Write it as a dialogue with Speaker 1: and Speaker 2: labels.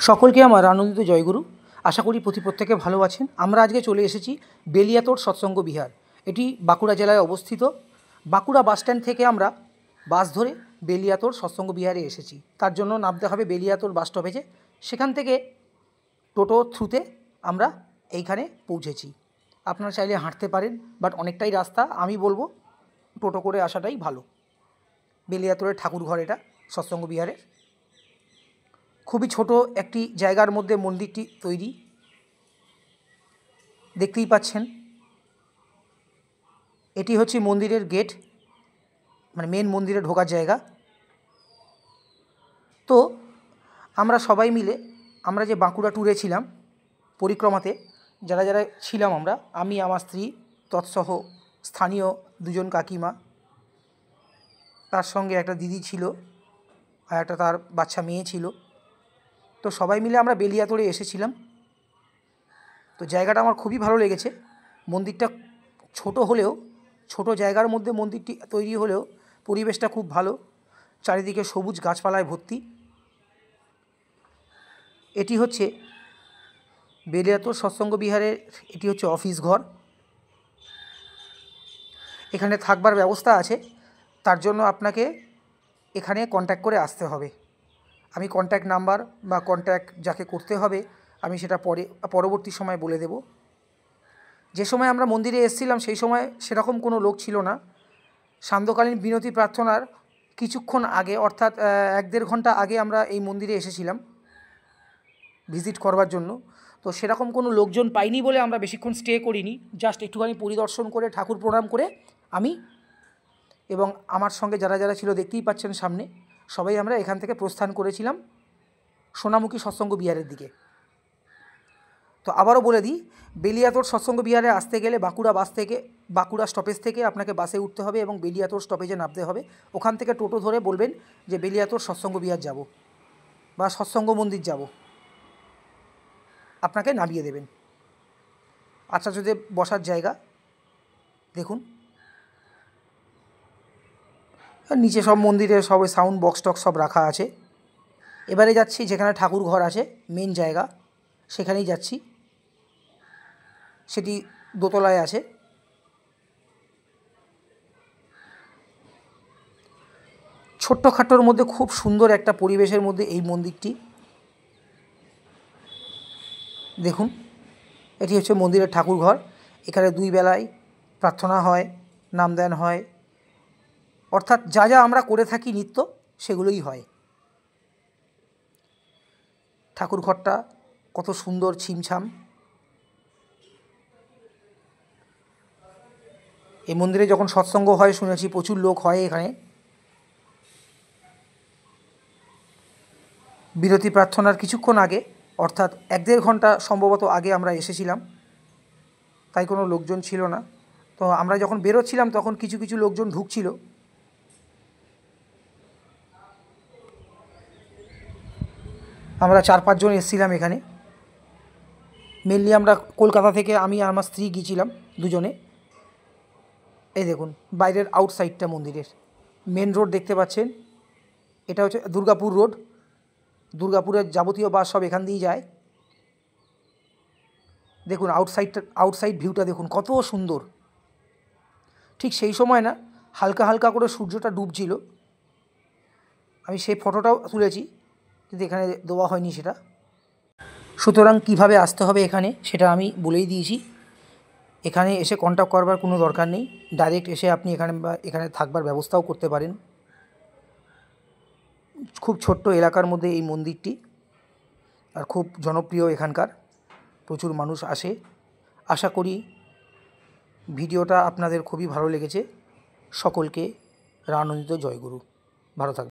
Speaker 1: সকলকে আমার আনন্দিত জয়গুরু। আশা করি প্রত্যেকে ভালো আছেন। আমরা আজকে চলে এসেছি বেলিয়াতোড় সৎসঙ্গ বিহার। এটি বাঁকুড়া জেলায় অবস্থিত। বাঁকুড়া বাসস্ট্যান্ড থেকে আমরা বাস ধরে বেলিয়াতোড় সৎসঙ্গ বিহারে এসেছি। তার জন্য নামতে হবে বেলিয়াতোড় বাস স্টপেজে। সেখান থেকে টোটো থ্রুতে আমরা এইখানে পৌঁছেছি। আপনারা চাইলে হাঁটতে পারেন, বাট অনেকটাই রাস্তা। আমি বলবো টোটো করে আসাটাই ভালো। বেলিয়াতোড়ের ঠাকুরঘর এটা সৎসঙ্গ বিহারের। খুবই ছোট একটি জায়গার মধ্যে মন্দিরটি তৈরি, দেখতেই পাচ্ছেন। এটি হচ্ছে মন্দিরের গেট, মানে মেন মন্দিরে ঢোকার জায়গা। তো আমরা সবাই মিলে আমরা যে বাঁকুড়া ট্যুরে ছিলাম, পরিক্রমাতে যারা যারা ছিলাম আমরা, আমি, আমার স্ত্রী, তৎসহ স্থানীয় দুজন কাকিমা, তার সঙ্গে একটা দিদি ছিল আর একটা তার বাচ্চা মেয়ে ছিল। তো সবাই মিলে আমরা বেলিয়াতোড়ে এসেছিলাম। তো জায়গাটা আমার খুবই ভালো লেগেছে। মন্দিরটা ছোট হলেও, ছোট জায়গার মধ্যে মন্দিরটি তৈরি হলেও পরিবেশটা খুব ভালো। চারিদিকে সবুজ গাছপালায় ভর্তি। এটি হচ্ছে বেলিয়াতোড় সৎসঙ্গ বিহারের, এটি হচ্ছে অফিস ঘর। এখানে থাকবার ব্যবস্থা আছে, তার জন্য আপনাকে এখানে কন্ট্যাক্ট করে আসতে হবে। আমি কন্ট্যাক্ট নাম্বার বা কন্ট্যাক্ট যাকে করতে হবে আমি সেটা পরবর্তী সময় বলে দেব। যে সময় আমরা মন্দিরে এসেছিলাম সেই সময় সেরকম কোনো লোক ছিল না। সান্ধ্যকালীন বিনতি প্রার্থনার কিছুক্ষণ আগে, অর্থাৎ 1-1.5 ঘন্টা আগে আমরা এই মন্দিরে এসেছিলাম ভিজিট করবার জন্য। তো সেরকম কোনো লোকজন পাইনি বলে আমরা বেশিক্ষণ স্টে করিনি। জাস্ট একটুখানি পরিদর্শন করে ঠাকুর প্রণাম করে আমি এবং আমার সঙ্গে যারা যারা ছিল দেখতেই পাচ্ছেন সামনে, সবাই আমরা এখান থেকে প্রস্থান করেছিলাম সোনামুখী সৎসঙ্গ বিহারের দিকে। তো আবারও বলে দিই, বেলিয়াতোড় সৎসঙ্গ বিহারে আসতে গেলে বাঁকুড়া স্টপেজ থেকে আপনাকে বাসে উঠতে হবে এবং বেলিয়াতোড় স্টপেজে নামতে হবে। ওখান থেকে টোটো ধরে বলবেন যে বেলিয়াতোড় সৎসঙ্গ বিহার যাব বা সৎসঙ্গ মন্দির যাব, আপনাকে নামিয়ে দেবেন। আচার্যদেব বসার জায়গা দেখুন। আর নিচে সব মন্দিরে সব সাউন্ড বক্স টক্স সব রাখা আছে। এবারে যাচ্ছি যেখানে ঠাকুর ঘর আছে, মেন জায়গা, সেখানেই যাচ্ছি। সেটি দোতলায় আছে। ছোট্টখাট্টোর মধ্যে খুব সুন্দর একটা পরিবেশের মধ্যে এই মন্দিরটি দেখুন। এটি হচ্ছে মন্দিরের ঠাকুর ঘর। এখানে 2 বেলায় প্রার্থনা হয়, নামদান হয়, অর্থাৎ যা যা আমরা করে থাকি নিত্য সেগুলোই হয়। ঠাকুর ঘরটা কত সুন্দর, ছিমছাম। এই মন্দিরে যখন সৎসঙ্গ হয় শুনেছি প্রচুর লোক হয় এখানে। বিরতি প্রার্থনার কিছুক্ষণ আগে, অর্থাৎ 1-1.5 ঘন্টা সম্ভবত আগে আমরা এসেছিলাম, তাই কোনো লোকজন ছিল না। তো আমরা যখন বেরোচ্ছিলাম তখন কিছু কিছু লোকজন ঢুকছিল। আমরা 4-5 জন এসেছিলাম এখানে। মেনলি আমরা কলকাতা থেকে আমি আর আমার স্ত্রী গিয়েছিলাম দুজনে। এই দেখুন বাইরের আউটসাইডটা মন্দিরের। মেন রোড দেখতে পাচ্ছেন, এটা হচ্ছে দুর্গাপুর রোড। দুর্গাপুরের যাবতীয় বাস সব এখান দিয়েই যায়। দেখুন আউটসাইড ভিউটা দেখুন কত সুন্দর। ঠিক সেই সময় না হালকা হালকা করে সূর্যটা ডুবছিল। আমি সেই ফটোটাও তুলেছি, কিন্তু এখানে দেওয়া হয়নি সেটা। সুতরাং কিভাবে আসতে হবে এখানে সেটা আমি বলেই দিয়েছি। এখানে এসে কন্ট্যাক্ট করবার কোনো দরকার নেই। ডাইরেক্ট এসে আপনি এখানে থাকবার ব্যবস্থাও করতে পারেন। খুব ছোট্ট এলাকার মধ্যে এই মন্দিরটি, আর খুব জনপ্রিয় এখানকার, প্রচুর মানুষ আসে। আশা করি ভিডিওটা আপনাদের খুবই ভালো লেগেছে। সকলকে রানন্দিত জয়গুরু। ভালো থাকবেন।